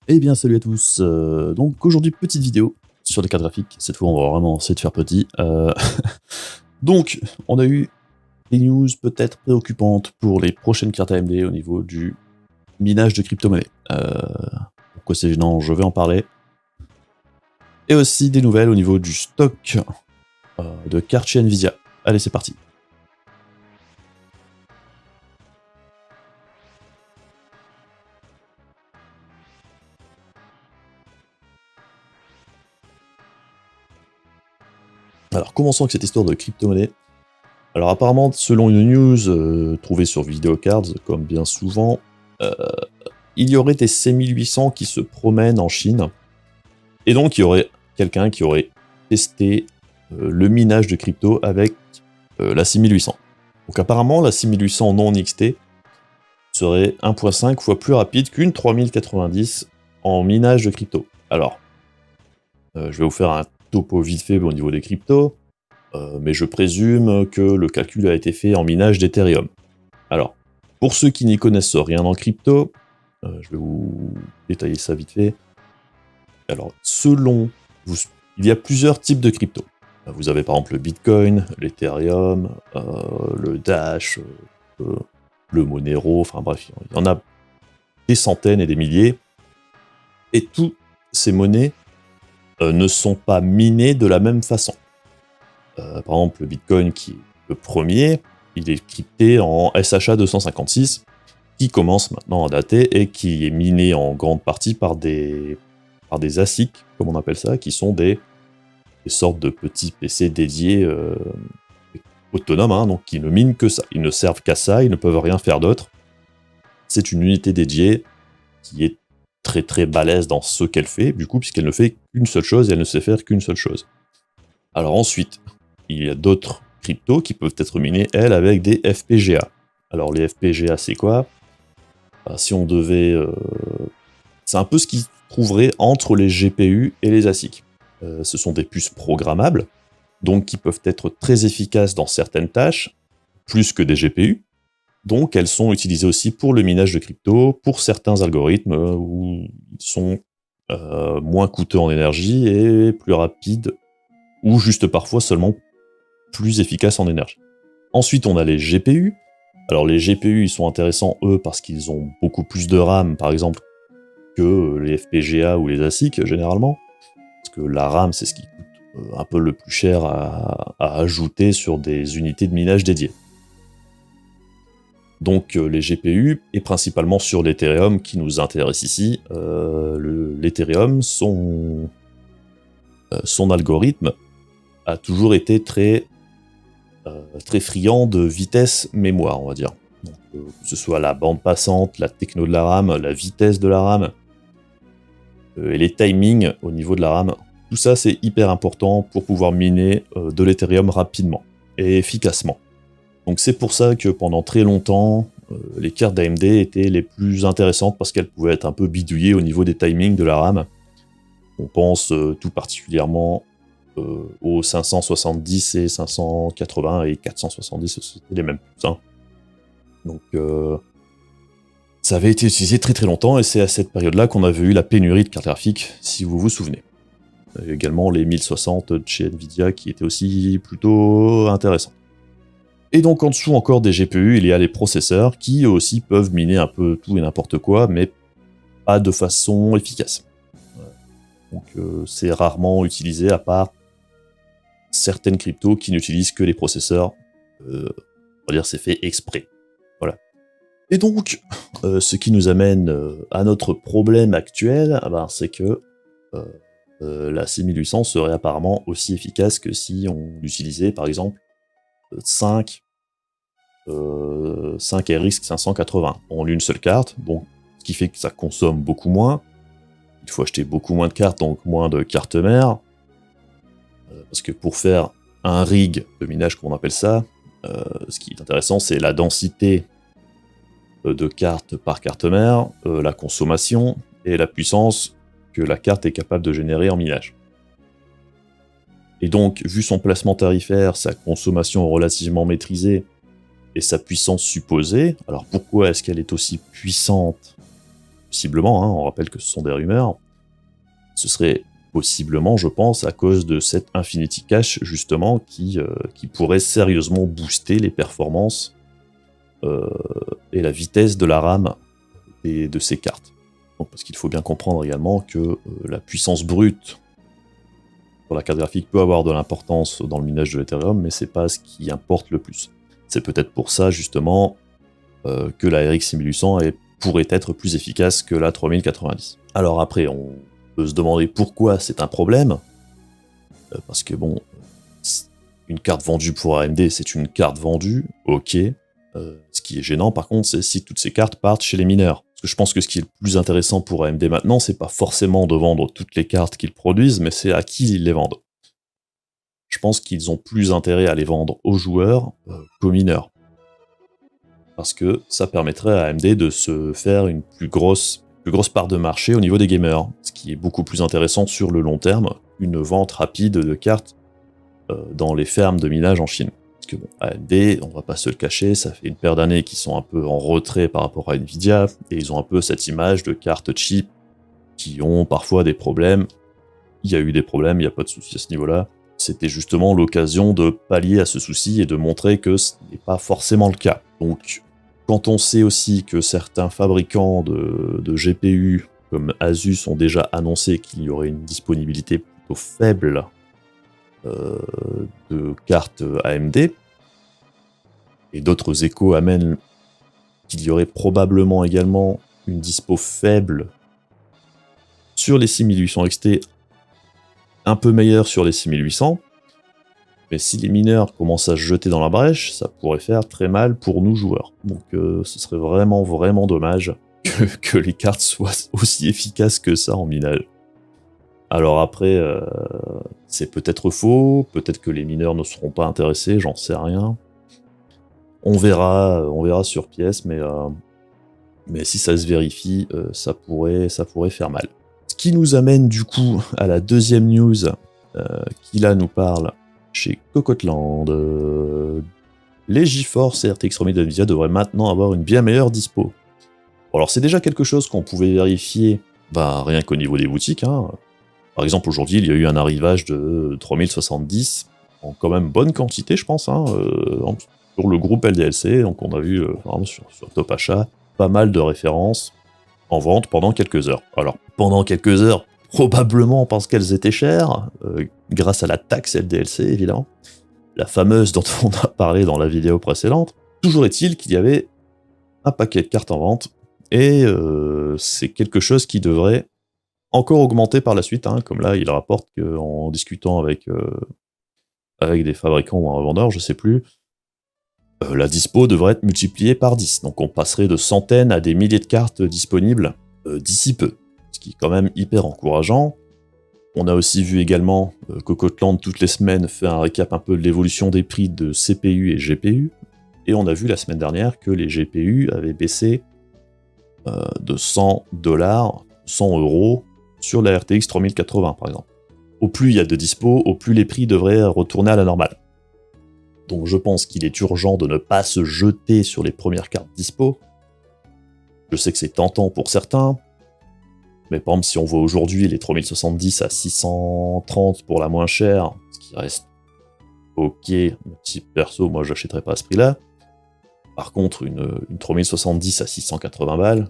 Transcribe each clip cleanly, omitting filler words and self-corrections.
Eh bien salut à tous, donc aujourd'hui petite vidéo sur les cartes graphiques, cette fois on va vraiment essayer de faire petit. Donc on a eu des news peut-être préoccupantes pour les prochaines cartes AMD au niveau du minage de crypto-monnaies. Pourquoi c'est gênant, je vais en parler. Et aussi des nouvelles au niveau du stock de cartes chez Nvidia. Allez c'est parti. Alors commençons avec cette histoire de crypto-monnaie. Alors apparemment, selon une news trouvée sur Videocards, comme bien souvent, il y aurait des C1800 qui se promènent en Chine, et donc il y aurait quelqu'un qui aurait testé le minage de crypto avec la 6800. Donc apparemment, la 6800 non XT serait 1.5 fois plus rapide qu'une 3090 en minage de crypto. Alors, je vais vous faire un topo vite fait au niveau des cryptos. Mais je présume que le calcul a été fait en minage d'Ethereum. Alors, pour ceux qui n'y connaissent rien en crypto, je vais vous détailler ça vite fait. Alors, il y a plusieurs types de crypto. Vous avez par exemple le Bitcoin, l'Ethereum, le Dash, le Monero, enfin bref, il y en a des centaines et des milliers. Et toutes ces monnaies ne sont pas minées de la même façon. Par exemple, le Bitcoin, qui est le premier, il est crypté en SHA 256, qui commence maintenant à dater et qui est miné en grande partie par des ASIC, comme on appelle ça, qui sont des sortes de petits PC dédiés autonomes, hein, donc qui ne minent que ça. Ils ne servent qu'à ça, ils ne peuvent rien faire d'autre. C'est une unité dédiée qui est très très balèze dans ce qu'elle fait, du coup, puisqu'elle ne fait qu'une seule chose et elle ne sait faire qu'une seule chose. Alors ensuite, il y a d'autres cryptos qui peuvent être minés, elles, avec des FPGA. Alors les FPGA, c'est quoi? Si on devait... c'est un peu ce qui se trouverait entre les GPU et les ASIC. Ce sont des puces programmables, donc qui peuvent être très efficaces dans certaines tâches, plus que des GPU. Donc elles sont utilisées aussi pour le minage de crypto, pour certains algorithmes où ils sont moins coûteux en énergie et plus rapides, ou juste parfois seulement plus efficaces en énergie. Ensuite, on a les GPU. Alors les GPU, ils sont intéressants, eux, parce qu'ils ont beaucoup plus de RAM, par exemple, que les FPGA ou les ASIC, généralement. Parce que la RAM, c'est ce qui coûte un peu le plus cher à ajouter sur des unités de minage dédiées. Donc les GPU, et principalement sur l'Ethereum qui nous intéresse ici, l'Ethereum, son algorithme a toujours été très friand de vitesse mémoire, on va dire. Donc, que ce soit la bande passante, la techno de la RAM, la vitesse de la RAM, et les timings au niveau de la RAM, tout ça c'est hyper important pour pouvoir miner de l'Ethereum rapidement et efficacement. Donc c'est pour ça que pendant très longtemps, les cartes d'AMD étaient les plus intéressantes parce qu'elles pouvaient être un peu bidouillées au niveau des timings de la RAM. On pense tout particulièrement aux 570 et 580 et 470, c'était les mêmes puces. Hein. Donc ça avait été utilisé très très longtemps et c'est à cette période-là qu'on avait eu la pénurie de cartes graphiques, si vous vous souvenez. Également les 1060 de chez Nvidia qui étaient aussi plutôt intéressants. Et donc en dessous encore des GPU, il y a les processeurs qui eux aussi peuvent miner un peu tout et n'importe quoi, mais pas de façon efficace. Donc c'est rarement utilisé à part certaines cryptos qui n'utilisent que les processeurs. On va dire c'est fait exprès. Voilà. Et donc, ce qui nous amène à notre problème actuel, c'est que la 6800 serait apparemment aussi efficace que si on utilisait par exemple 5 RX 580 en une seule carte, donc ce qui fait que ça consomme beaucoup moins. Il faut acheter beaucoup moins de cartes, donc moins de cartes mères. Parce que pour faire un rig de minage, comme on appelle ça, ce qui est intéressant, c'est la densité de cartes par carte mère, la consommation et la puissance que la carte est capable de générer en minage. Et donc, vu son placement tarifaire, sa consommation relativement maîtrisée et sa puissance supposée, alors pourquoi est-ce qu'elle est aussi puissante? possiblement, hein, on rappelle que ce sont des rumeurs, ce serait possiblement, je pense, à cause de cette Infinity Cache, justement, qui pourrait sérieusement booster les performances et la vitesse de la RAM de ces cartes. Donc, parce qu'il faut bien comprendre également que la puissance brute sur la carte graphique peut avoir de l'importance dans le minage de l'Ethereum, mais c'est pas ce qui importe le plus. C'est peut-être pour ça, justement, que la RX 6800 pourrait être plus efficace que la 3090. Alors après, on peut se demander pourquoi c'est un problème, parce que bon, une carte vendue pour AMD, c'est une carte vendue, ok. Ce qui est gênant, par contre, c'est si toutes ces cartes partent chez les mineurs. Parce que je pense que ce qui est le plus intéressant pour AMD maintenant, c'est pas forcément de vendre toutes les cartes qu'ils produisent, mais c'est à qui ils les vendent. Je pense qu'ils ont plus intérêt à les vendre aux joueurs qu'aux mineurs. Parce que ça permettrait à AMD de se faire une plus grosse part de marché au niveau des gamers, ce qui est beaucoup plus intéressant sur le long terme qu'une vente rapide de cartes dans les fermes de minage en Chine. Parce que bon, AMD, on va pas se le cacher, ça fait une paire d'années qu'ils sont un peu en retrait par rapport à Nvidia, et ils ont un peu cette image de cartes cheap qui ont parfois des problèmes. Il y a eu des problèmes, il n'y a pas de souci à ce niveau-là. C'était justement l'occasion de pallier à ce souci et de montrer que ce n'est pas forcément le cas. Donc, quand on sait aussi que certains fabricants de GPU comme Asus ont déjà annoncé qu'il y aurait une disponibilité plutôt faible de cartes AMD, et d'autres échos amènent qu'il y aurait probablement également une dispo faible sur les 6800 XT, un peu meilleure sur les 6800, mais si les mineurs commencent à se jeter dans la brèche, ça pourrait faire très mal pour nous joueurs. Donc ce serait vraiment dommage que les cartes soient aussi efficaces que ça en minage. Alors après, c'est peut-être faux, peut-être que les mineurs ne seront pas intéressés, j'en sais rien. On verra sur pièce, mais si ça se vérifie, ça pourrait faire mal. Ce qui nous amène du coup à la deuxième news qui là nous parle chez Cocoteland. Les GeForce et RTX 3000 de Nvidia devraient maintenant avoir une bien meilleure dispo. Alors c'est déjà quelque chose qu'on pouvait vérifier rien qu'au niveau des boutiques, hein. Par exemple, aujourd'hui, il y a eu un arrivage de 3070 en quand même bonne quantité, je pense, hein, sur le groupe LDLC. Donc, on a vu vraiment sur Top Achat pas mal de références en vente pendant quelques heures. Alors, pendant quelques heures, probablement parce qu'elles étaient chères, grâce à la taxe LDLC, évidemment, la fameuse dont on a parlé dans la vidéo précédente. Toujours est-il qu'il y avait un paquet de cartes en vente, et c'est quelque chose qui devrait encore augmenté par la suite, hein, comme là il rapporte qu'en discutant avec des fabricants ou un revendeur, je sais plus, la dispo devrait être multipliée par 10. Donc on passerait de centaines à des milliers de cartes disponibles d'ici peu, ce qui est quand même hyper encourageant. On a aussi vu également Cocoteland toutes les semaines faire un récap un peu de l'évolution des prix de CPU et GPU, et on a vu la semaine dernière que les GPU avaient baissé de $100, 100 € sur la RTX 3080 par exemple. Au plus il y a de dispo, au plus les prix devraient retourner à la normale. Donc je pense qu'il est urgent de ne pas se jeter sur les premières cartes dispo. Je sais que c'est tentant pour certains, mais par exemple si on voit aujourd'hui les 3070 à 630 pour la moins chère, ce qui reste ok, petit perso, moi j'achèterais pas à ce prix-là. Par contre une 3070 à 680 balles,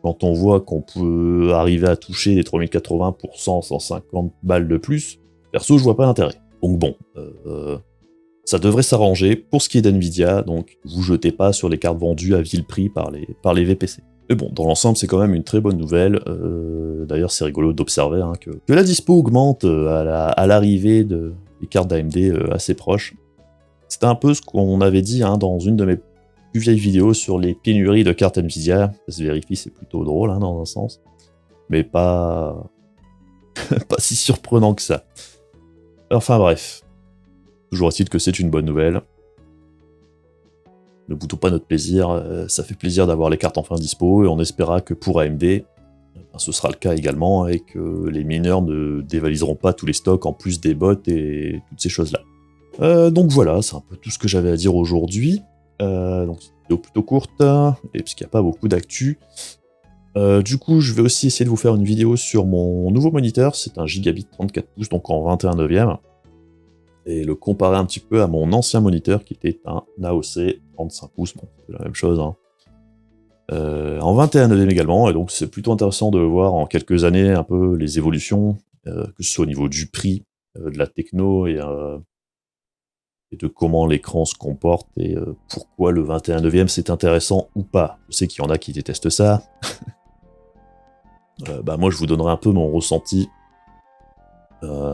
quand on voit qu'on peut arriver à toucher les 3080 pour 100, 150 balles de plus, perso, je vois pas l'intérêt. Donc bon, ça devrait s'arranger pour ce qui est d'Nvidia, donc vous jetez pas sur les cartes vendues à vil prix par les VPC. Mais bon, dans l'ensemble, c'est quand même une très bonne nouvelle. D'ailleurs, c'est rigolo d'observer que la dispo augmente à l'arrivée des cartes d'AMD assez proches. C'était un peu ce qu'on avait dit dans une de mes plus vieille vidéo sur les pénuries de cartes Nvidia. Ça se vérifie, c'est plutôt drôle dans un sens, mais pas pas si surprenant que ça. Enfin bref, toujours est-il que c'est une bonne nouvelle. Ne boutons pas notre plaisir, ça fait plaisir d'avoir les cartes enfin dispo, et on espérera que pour AMD, ce sera le cas également, et que les mineurs ne dévaliseront pas tous les stocks en plus des bots et toutes ces choses-là. Donc voilà, c'est un peu tout ce que j'avais à dire aujourd'hui. Donc c'est une vidéo plutôt courte, et puisqu'il n'y a pas beaucoup d'actu. Du coup, je vais aussi essayer de vous faire une vidéo sur mon nouveau moniteur. C'est un Gigabit 34 pouces, donc en 21/9. Et le comparer un petit peu à mon ancien moniteur qui était un AOC 35 pouces. Bon, c'est la même chose, hein. En 21/9 également, et donc c'est plutôt intéressant de voir en quelques années un peu les évolutions, que ce soit au niveau du prix, de la techno et de comment l'écran se comporte et pourquoi le 21/9 c'est intéressant ou pas. Je sais qu'il y en a qui détestent ça. Bah moi je vous donnerai un peu mon ressenti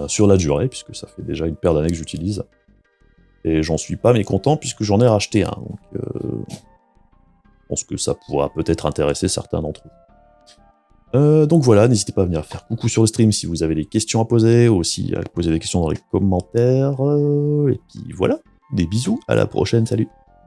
sur la durée, puisque ça fait déjà une paire d'années que j'utilise. Et j'en suis pas mécontent puisque j'en ai racheté un. Donc je pense que ça pourra peut-être intéresser certains d'entre vous. Donc voilà, n'hésitez pas à venir faire coucou sur le stream si vous avez des questions à poser, ou aussi à poser des questions dans les commentaires. Et puis voilà, des bisous, à la prochaine, salut!